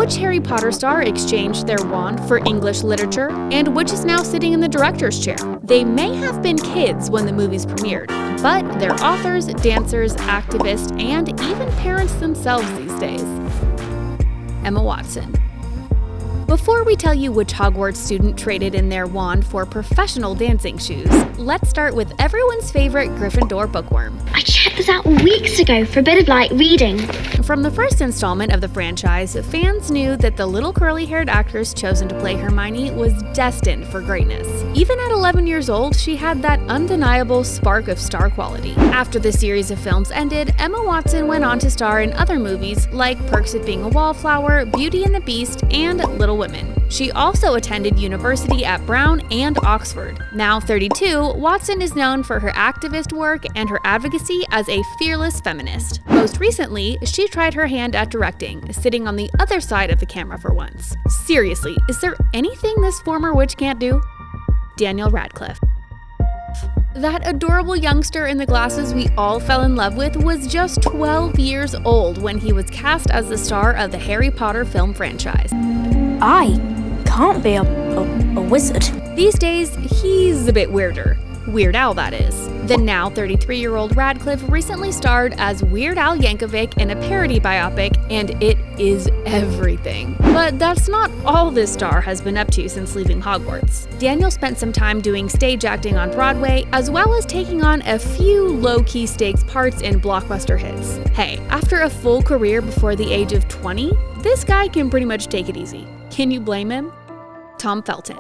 Which Harry Potter star exchanged their wand for English literature, and which is now sitting in the director's chair? They may have been kids when the movies premiered, but they're authors, dancers, activists, and even parents themselves these days. Emma Watson. Before we tell you which Hogwarts student traded in their wand for professional dancing shoes, let's start with everyone's favorite Gryffindor bookworm. I checked this out weeks ago for a bit of light reading. From the first installment of the franchise, fans knew that the little curly-haired actress chosen to play Hermione was destined for greatness. Even at 11 years old, she had that undeniable spark of star quality. After the series of films ended, Emma Watson went on to star in other movies like Perks of Being a Wallflower, Beauty and the Beast, and Little Women. She also attended university at Brown and Oxford. Now 32, Watson is known for her activist work and her advocacy as a fearless feminist. Most recently, she tried her hand at directing, sitting on the other side of the camera for once. Seriously, is there anything this former witch can't do? Daniel Radcliffe. That adorable youngster in the glasses we all fell in love with was just 12 years old when he was cast as the star of the Harry Potter film franchise. I can't be a wizard. These days, he's a bit weirder. Weird Al, that is. The now 33-year-old Radcliffe recently starred as Weird Al Yankovic in a parody biopic, and it is everything. But that's not all this star has been up to since leaving Hogwarts. Daniel spent some time doing stage acting on Broadway, as well as taking on a few low-key stakes parts in blockbuster hits. Hey, after a full career before the age of 20, this guy can pretty much take it easy. Can you blame him? Tom Felton.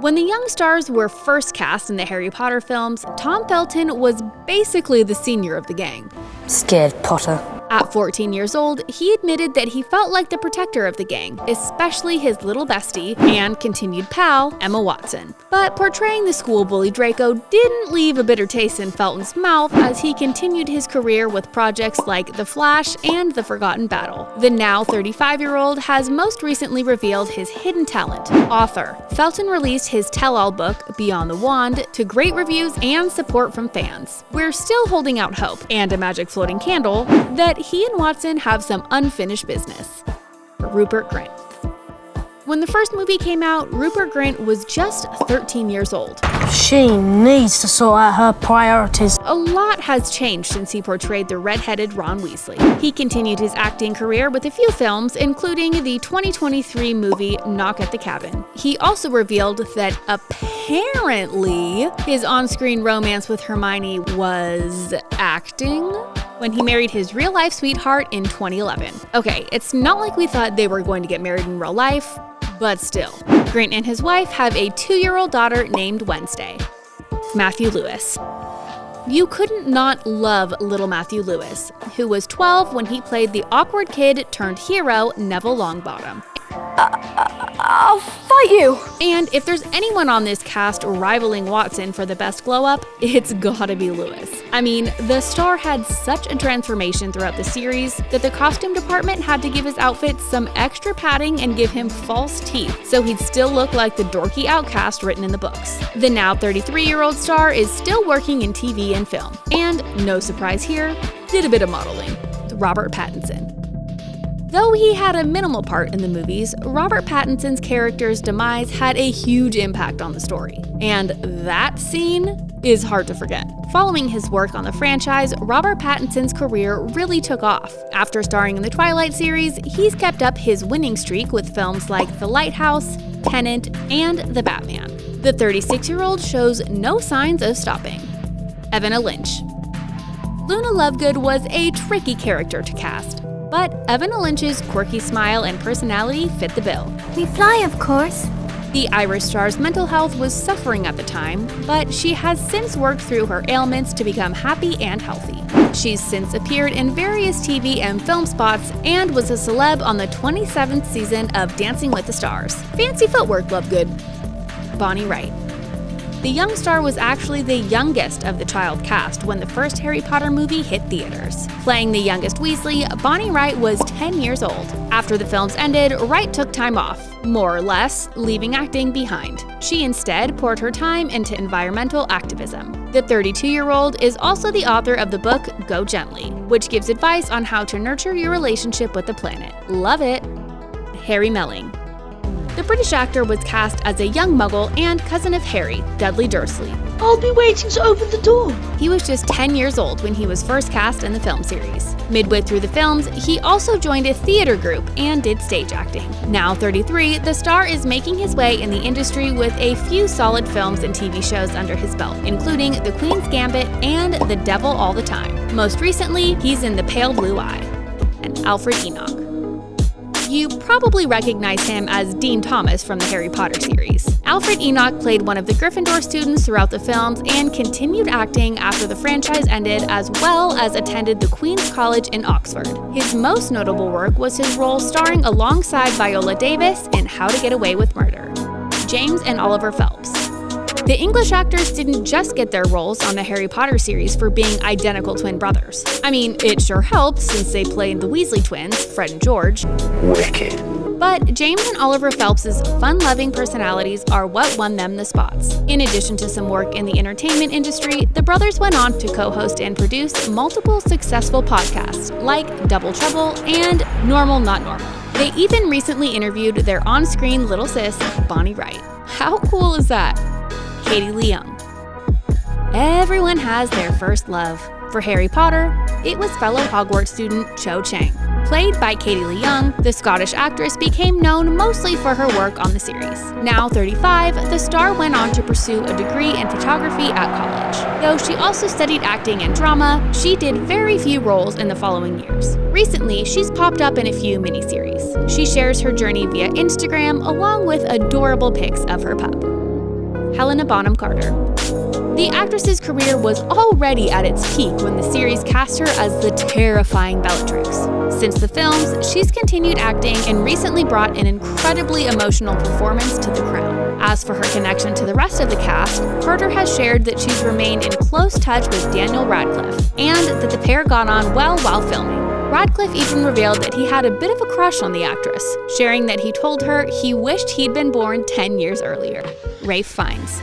When the young stars were first cast in the Harry Potter films, Tom Felton was basically the senior of the gang. Scared Potter. At 14 years old, he admitted that he felt like the protector of the gang, especially his little bestie and continued pal, Emma Watson. But portraying the school bully Draco didn't leave a bitter taste in Felton's mouth as he continued his career with projects like The Flash and The Forgotten Battle. The now 35-year-old has most recently revealed his hidden talent, author. Felton released his tell-all book, Beyond the Wand, to great reviews and support from fans. We're still holding out hope, and a magic floating candle, that he and Watson have some unfinished business. Rupert Grint. When the first movie came out, Rupert Grint was just 13 years old. She needs to sort out her priorities. A lot has changed since he portrayed the red-headed Ron Weasley. He continued his acting career with a few films, including the 2023 movie Knock at the Cabin. He also revealed that apparently his on-screen romance with Hermione was acting when he married his real-life sweetheart in 2011. Okay, it's not like we thought they were going to get married in real life, but still. Grint and his wife have a 2-year-old daughter named Wednesday. Matthew Lewis. You couldn't not love little Matthew Lewis, who was 12 when he played the awkward kid turned hero Neville Longbottom. I'll fight you! And if there's anyone on this cast rivaling Watson for the best glow-up, it's gotta be Lewis. I mean, the star had such a transformation throughout the series that the costume department had to give his outfit some extra padding and give him false teeth so he'd still look like the dorky outcast written in the books. The now 33-year-old star is still working in TV and film. And, no surprise here, did a bit of modeling. Robert Pattinson. Though he had a minimal part in the movies, Robert Pattinson's character's demise had a huge impact on the story. And that scene is hard to forget. Following his work on the franchise, Robert Pattinson's career really took off. After starring in the Twilight series, he's kept up his winning streak with films like The Lighthouse, Tenet, and The Batman. The 36-year-old shows no signs of stopping. Evanna Lynch. Luna Lovegood was a tricky character to cast, but Evanna Lynch's quirky smile and personality fit the bill. We fly, of course. The Irish star's mental health was suffering at the time, but she has since worked through her ailments to become happy and healthy. She's since appeared in various TV and film spots and was a celeb on the 27th season of Dancing with the Stars. Fancy footwork, Lovegood. Bonnie Wright. The young star was actually the youngest of the child cast when the first Harry Potter movie hit theaters. Playing the youngest Weasley, Bonnie Wright was 10 years old. After the films ended, Wright took time off, more or less, leaving acting behind. She instead poured her time into environmental activism. The 32-year-old is also the author of the book Go Gently, which gives advice on how to nurture your relationship with the planet. Love it! Harry Melling. The British actor was cast as a young muggle and cousin of Harry, Dudley Dursley. I'll be waiting to open the door. He was just 10 years old when he was first cast in the film series. Midway through the films, he also joined a theater group and did stage acting. Now 33, the star is making his way in the industry with a few solid films and TV shows under his belt, including The Queen's Gambit and The Devil All the Time. Most recently, he's in The Pale Blue Eye and Alfred Enoch. You probably recognize him as Dean Thomas from the Harry Potter series. Alfred Enoch played one of the Gryffindor students throughout the films and continued acting after the franchise ended, as well as attended the Queen's College in Oxford. His most notable work was his role starring alongside Viola Davis in How to Get Away with Murder. James and Oliver Phelps. The English actors didn't just get their roles on the Harry Potter series for being identical twin brothers. I mean, it sure helps since they played the Weasley twins, Fred and George. Wicked. But James and Oliver Phelps' fun-loving personalities are what won them the spots. In addition to some work in the entertainment industry, the brothers went on to co-host and produce multiple successful podcasts like Double Trouble and Normal Not Normal. They even recently interviewed their on-screen little sis, Bonnie Wright. How cool is that? Katie Leung. Everyone has their first love. For Harry Potter, it was fellow Hogwarts student Cho Chang. Played by Katie Leung, the Scottish actress became known mostly for her work on the series. Now 35, the star went on to pursue a degree in photography at college. Though she also studied acting and drama, she did very few roles in the following years. Recently, she's popped up in a few miniseries. She shares her journey via Instagram along with adorable pics of her pup. Helena Bonham Carter. The actress's career was already at its peak when the series cast her as the terrifying Bellatrix. Since the films, she's continued acting and recently brought an incredibly emotional performance to The Crown. As for her connection to the rest of the cast, Carter has shared that she's remained in close touch with Daniel Radcliffe, and that the pair got on well while filming. Radcliffe even revealed that he had a bit of a crush on the actress, sharing that he told her he wished he'd been born 10 years earlier. Ralph Fiennes.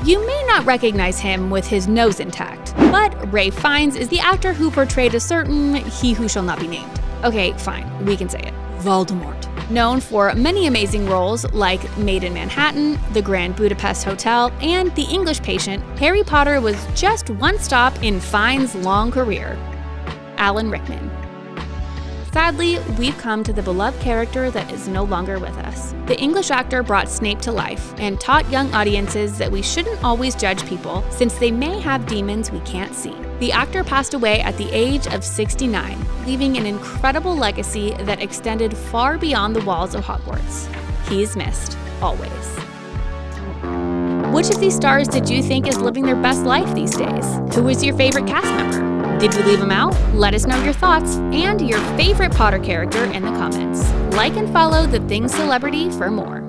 You may not recognize him with his nose intact, but Ralph Fiennes is the actor who portrayed a certain he who shall not be named. Okay, fine, we can say it. Voldemort. Known for many amazing roles like Maid in Manhattan, The Grand Budapest Hotel, and The English Patient, Harry Potter was just one stop in Fiennes' long career. Alan Rickman. Sadly, we've come to the beloved character that is no longer with us. The English actor brought Snape to life and taught young audiences that we shouldn't always judge people since they may have demons we can't see. The actor passed away at the age of 69, leaving an incredible legacy that extended far beyond the walls of Hogwarts. He is missed, always. Which of these stars did you think is living their best life these days? Who is your favorite cast member? Did we leave them out? Let us know your thoughts and your favorite Potter character in the comments. Like and follow The Thing Celebrity for more.